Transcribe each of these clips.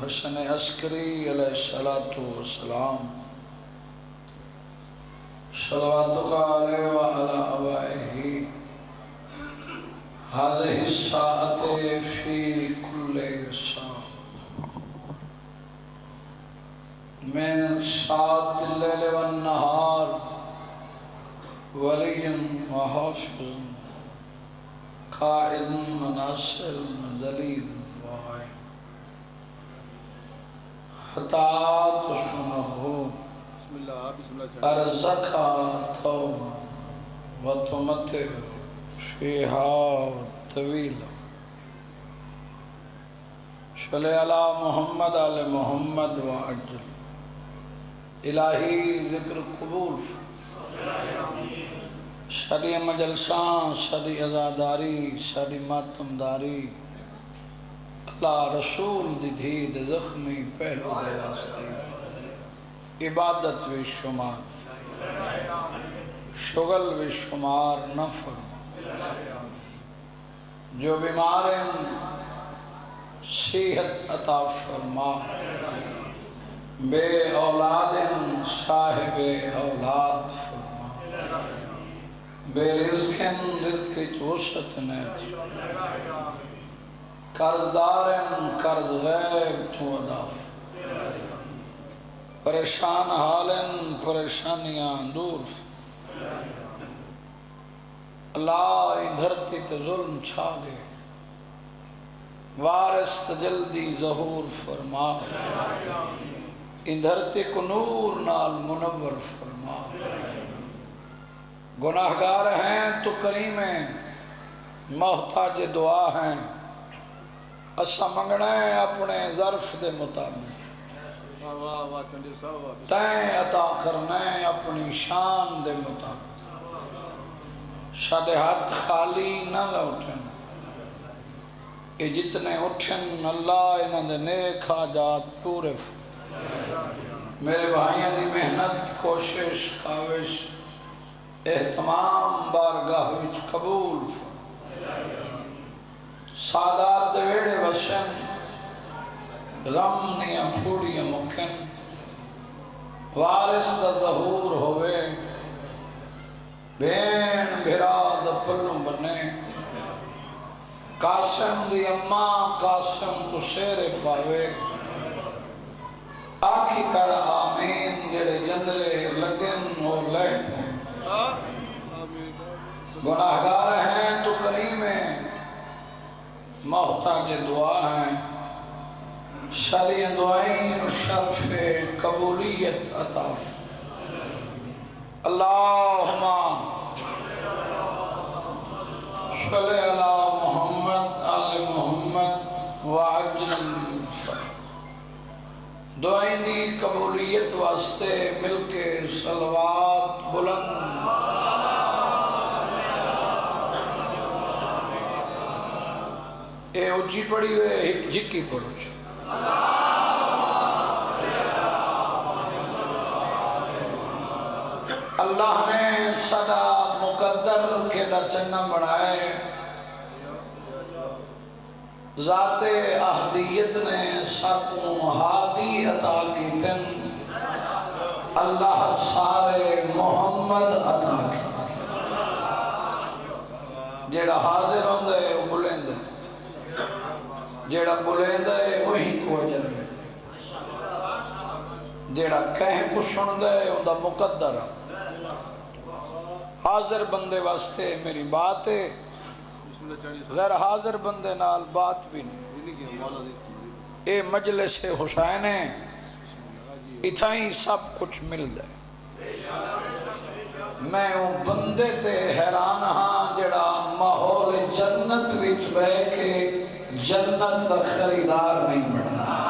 حسن عسکری علیہ السلام صلواتک علیہ وعلی آبائہ هذه الساعة في كل ساعة من ساعة الليل والنهار ولي وحافظ قائد وناصر ذليل وعين حتى تشنه أرزقها توبة وتمتع فيها طويلة صلی علی محمد علی محمد وعجل الہی ذکر قبول شری مجلسان شری عزاداری شری ماتمداری اللہ رسول دی دھید زخمی پہلو دے واسطے عبادت و شمار شغل و شمار نہ فرما جو بیمارن صحت عطا فرما بے اولادن صاحب اولاد فرما بے رزقن رزق توسط نیت قرضدارن قرض غیب تو ادا فرما پریشان حالن پریشانیاں دور فرما اللہ دھرتی تے ظلم چھا دے وارث جلدی ظہور فرما ان دھرتی کو نور نال منور فرما گناہگار ہیں تو کریم ہیں محتاج دعا ہیں اسا منگنا ہے اپنے ظرف دے مطابق تین عطا کرنا ہے اپنی شان دے مطابق شاد ہاتھ خالی نہ لوٹن یہ جتنے اٹھن اللہ انہاں دے نیک حاجات پورے میرے بھائیاں دی محنت کوشش خواہش اہتمام بارگاہ وچ قبول سادات دے ویڑے وسن غم دیاں پھوڑیاں مکن وارث دا ظہور ہوئے بین بھراد پلوں بنے قاسم دی اماں قاسم کو سیرے پاوے آکھی کر آمین جڑے جندرے لگن ہو لے گناہگار ہیں تو کریم ہیں محتاج دعا ہیں شرعی دعائیں شرف قبولیت عطا اللہم صلی علی محمد آل محمد وعجل دعائیں دی قبولیت واسطے مل کے صلوات بلند اے اچھی پڑھی ہوئے ایک جکی پڑھو اللہ نے صدا مقدر کے چنگا بڑھائے ذات احدیت نے ساتوں ہادی عطا کی تن اللہ سارے محمد عطا کی جیڑا حاضر ہوں دے وہ بلند ہے جیڑا بلند ہے وہی کو اجر ہے جیڑا کہیں پشن دے ان دا مقدر ہے حاضر بندے واسطے میری بات ہے غیر حاضر بندے نال بات بھی نہیں اے مجلس حسین ہے اتھائیں سب کچھ مل دے میں ہوں بندے تے حیران ہاں جڑا ماحول جنت وچ بے کے جنت دا خریدار نہیں بڑھنا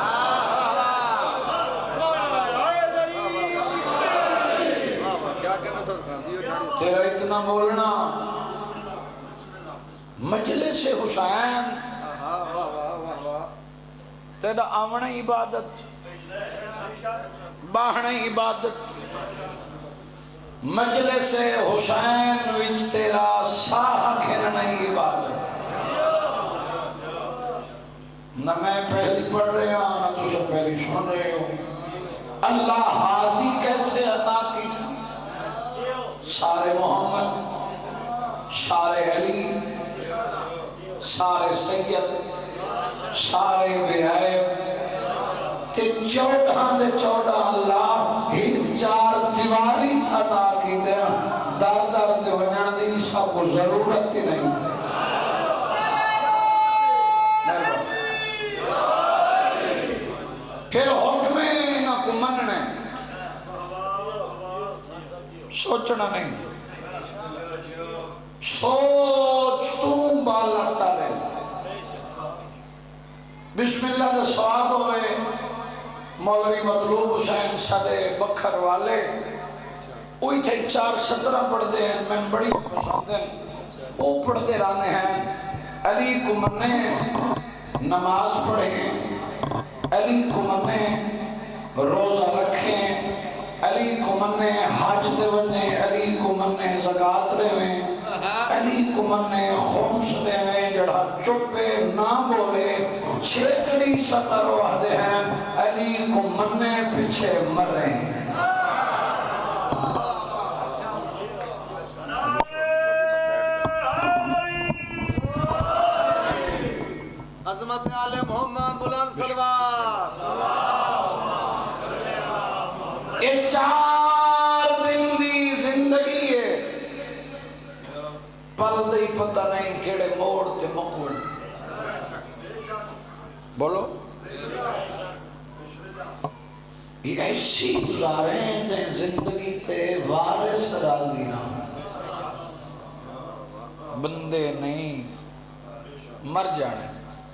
تیرا اتنا بولنا مجلس حسین تیرا آونا عبادت باہنا عبادت مجلس حسین وچ تیرا ساہ گھرنا عبادت نہ میں پہلی پڑھ رہے ہوں نہ تجھے پہلی سن رہے ہو. اللہ ہادی کیسے عطا کی؟ سارے محمد، سارے علی، سارے سید، سارے بیعیب تے 14 دے 14 اللہ ایک 4 دیواری عطا کی دے. در در تے ونجن دی سب کو ضرورت ہی نہیں. پھر حکم نہ کو مننے، سوچنا نہیں. سوچ تم بالا تارے. بسم اللہ دا سواب ہوئے. مولوی مطلوب حسین سدے بکھر والے وہی تھے 4:17 پڑھ دے ہیں. میں بڑی پسند ہیں وہ پڑھ دے رانے ہیں. علی کو مننے نماز پڑھیں، علی کو مننے روزہ رکھیں، علی کو مننے حج دے ونے، علی کو مننے زکاة دے ویں، علی کو مننے خمس دے ویں. جڑا چپے نہ بولے چھیکڑی سطر وحدے ہیں. علی کو مننے پیچھے مریں. عظمت آل محمد بلند صلوات. یہ 4 دن دی زندگی ہے. پل دی پتہ نہیں کیڑے موڑ تے مکوڑ. بولو یہ ایسی گزاریں تے زندگی تے وارث راضی نہ بندے نہیں مر جانے.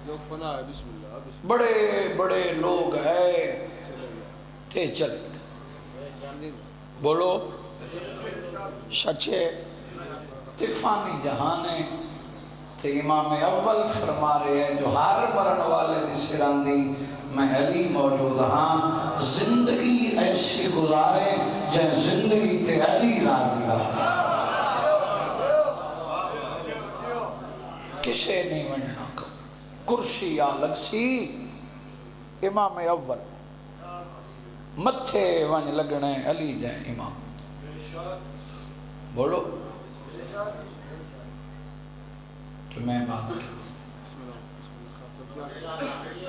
لوگ فنا ہے. بسم اللہ بسم اللہ. بڑے بڑے لوگ ہے تے چلے. بولو سچے تفانی جہانے تے امام اول فرما رہے ہیں جو ہر مرن والے دی سراندی میں علی موجود ہاں. زندگی ایسی گزارے جن زندگی تے علی راضی رہا. کسے نہیں مننا کرسی یا لگسی. امام اول متھے ون لگنے علی جائیں امام. بولو تو میں بات کی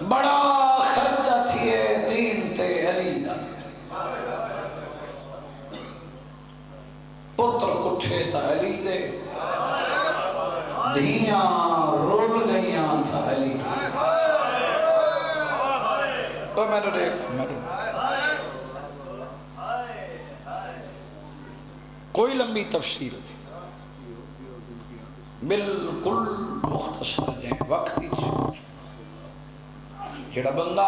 بڑا خرچہ تھیے دین تے علی دا. پتر کٹھے تا علی دے، دھیاں رول گئیاں تھا علی. تو میں نے دیکھ کوئی لمبی تفسیر بالکل مختصر جائیں وقت ہی. جڑا بندہ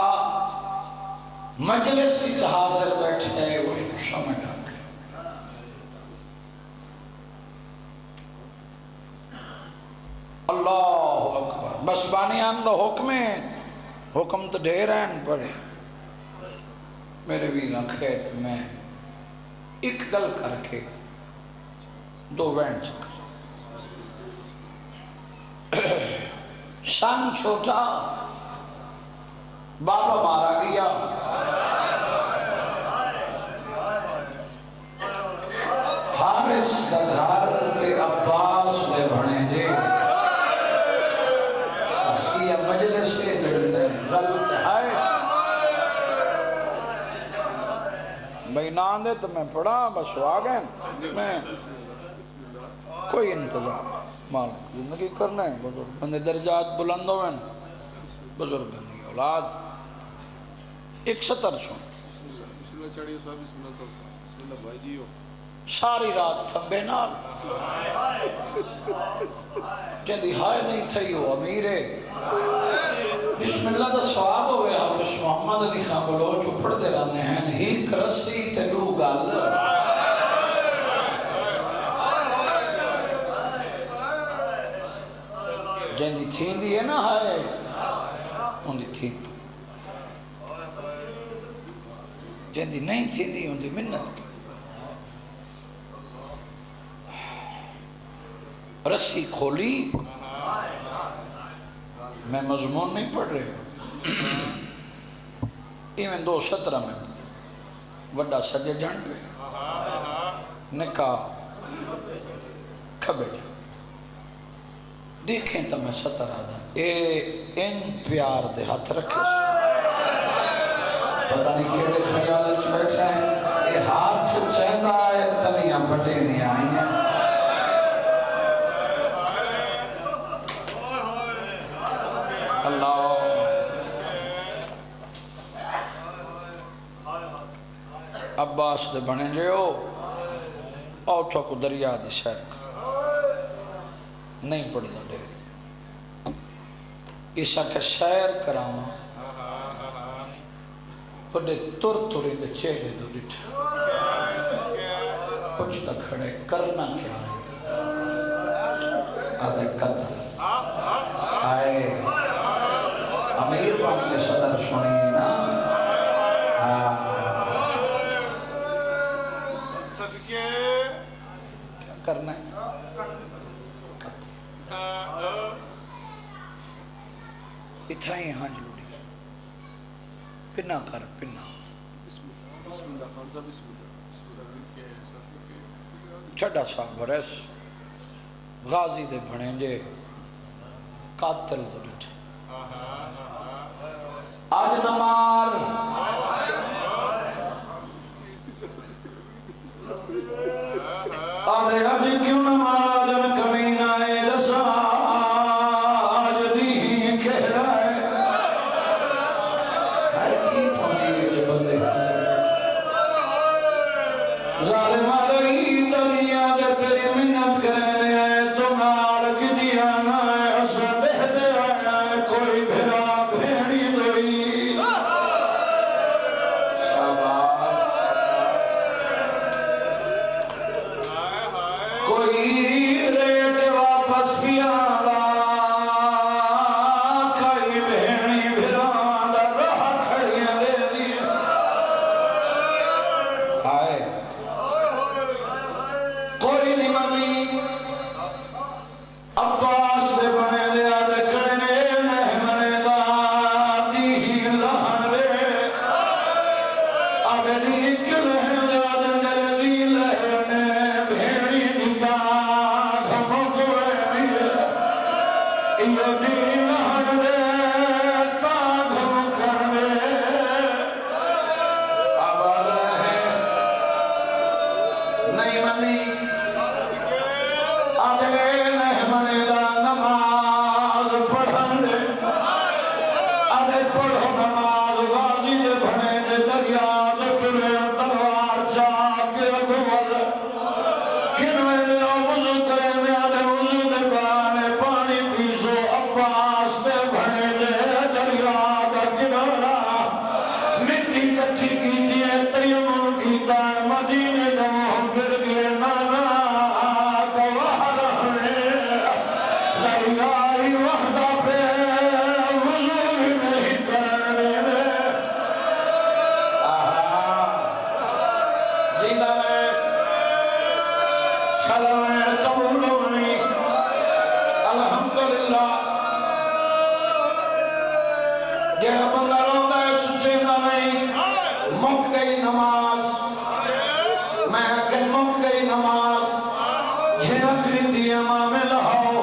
مجلس سے حاضر بیٹھے ہے اس کو سمجھ آ گئے. اللہ اکبر. بس بانیان دا حکم تو ڈھیر ہیں پڑھے. میرے بھی رکھیت میں ایک گل کر کے 2 وینڈ چکر. سن چھوٹا بابا مارا گیا. فارس دا گھر تے عباس دے بھنے جے. اس کی مجلس کے جڑتے ہیں غلط ہے بھئی نہ دے تو میں پڑھا بس آگئے. میں کوئی انتظام مال زندگی کرنا ہے. بزرگ بندے درجات بلند ہوئے بزرگ نہیں اولاد. ایک سطر سن بسم اللہ چڑھیے صاحب. بسم اللہ تو بسم اللہ بھائی جیو. ساری رات تھبے نال کہندی ہائے نہیں تھئی ہو امیرے. بسم اللہ دا سواب ہوئے. حافظ محمد علی خان بلوچ چپڑ دے رہنے ہیں ہی کرسی تے لو گل. جن دی تھین دی ہے نا ہائے ان دی تھین. جن دی نہیں تھین دی ان دی منت کی. رسی کھولی. میں مضمون نہیں پڑھ رہے ایویں 217 میں وڈا سجے جان نکاح کھبے دیکھیں تو میں 17 آدھا اے ان پیار دے ہاتھ رکھے پتہ نہیں کیڑے خیالت بیٹھا ہے اے ہاتھ چہنا ہے تنیاں پھٹے نہیں آئی ہیں اللہ عباس دے بنے لے ہو اوتھا کو دریا دی سیر کر نہیں پڑھنا دے عیسیٰ کے شعر کراما پڑھے تر تری دے چہرے دو ڈٹھا پچھتا کھڑے کرنا کیا ہے آدھے قتل آئے امیر بان کے صدر سنی نا کیا کرنا ہے اتھائی ہاں جلوڑی پنہ کر پنہ چھڑا صاحب ریس غازی دے بھنے جے قاتل دو ڈٹھ آج نمار آدھے آج کیوں نمارا جن کمین آئے رسا آج نہیں کہہ رہا ہے ہر چیز ہونے کے بندے ظالم آلہی دنیا دے تیری منت کرنے آئے تم آرک دیا نہ ہے اسے بہ دے آئے کوئی بھرا بھیڑی دوئی کوئی رے کے واپس بھی آگا کھائی بہنی بھران دا راہ کھڑیاں دے دیا آئے کوئی نہیں منی عباس دے بنے دے آدھے کھڑنے مہمنے دا دی لہن رے آدھے نیک لہن دے آدھے نرے دی لہنے بھیڑی نکا گھمک وینی یہ دی لہن رے تا گھمکن رے آباد رہے نہیں منی آدھے مہمنے دا نماز پڑھن دے آدھے پڑھو نماز غازی دے بھنے دے دریا لٹرے تلوار چاک کے اگوال کھنوے دے وضو کرے میں آدھے وضو دے بانے پانی پیسو عباس دے بھنے دے دریا دا کنارا مٹی کٹھی کی دیئے تیمن کی دائے مدینے دموں پھر گئے نانا دریائی وحدہ پہ وضو بھی نہیں کرنے دے جیدہ میں شلوین قبول منی الحمدللہ جیڑا بندہ رو گئے سچے دا نہیں مک گئی نماز میں کہ مک گئی نماز جھنک لیتی امام لہاؤ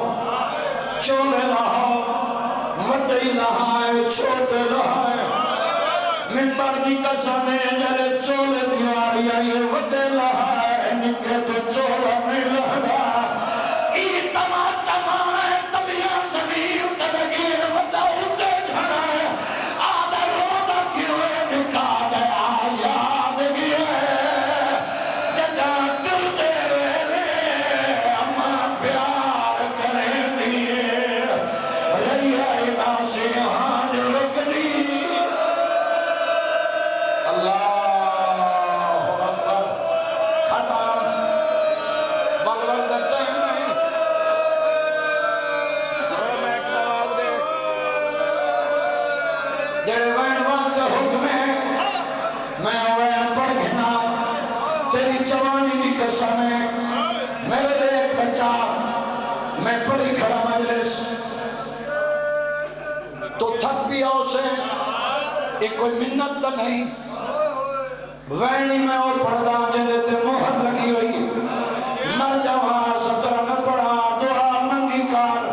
چولے لہاؤ وڈی لہائے چھوٹے لہائے منبر کی قسمیں جلے چولے دیواری آئیے وڈے لہائے نکے تو چولا نہیں لہا ای تماچا مانے تلیاں زمین تلگین وڈا اٹھے جھڑائے آدھے روڈا کیوئے نکا دے آیاد گئے جگہ دل دے رہے اما پیار کریں دیئے رہی آئی ناسی ہاں جو رکھنی اللہ اکبر ختم بغل درتے ہیں اور میں ایک نواز دے جڑے وین واسطے حکم ہے میں وین پڑھ گھنا تیری جوانی کی قسم ہے میرے دیکھ بچہ میں پڑھی کھڑا مجلس تو تھک پیا اسے، ایک کوئی منت تو نہیں، وینی میں اور پڑھدا جلے تے مہر لگی ہوئی، مر جوان سترہ میں پڑھا دعا منگی کار،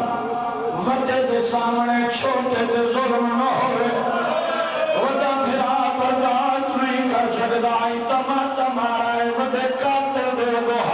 وڈے دے سامنے چھوٹے دے ظلم نہ ہوئے، وڈا بھرا برداشت نہیں کر سکدا، تماچا مارا ہے وڈے قاتل دے گوہا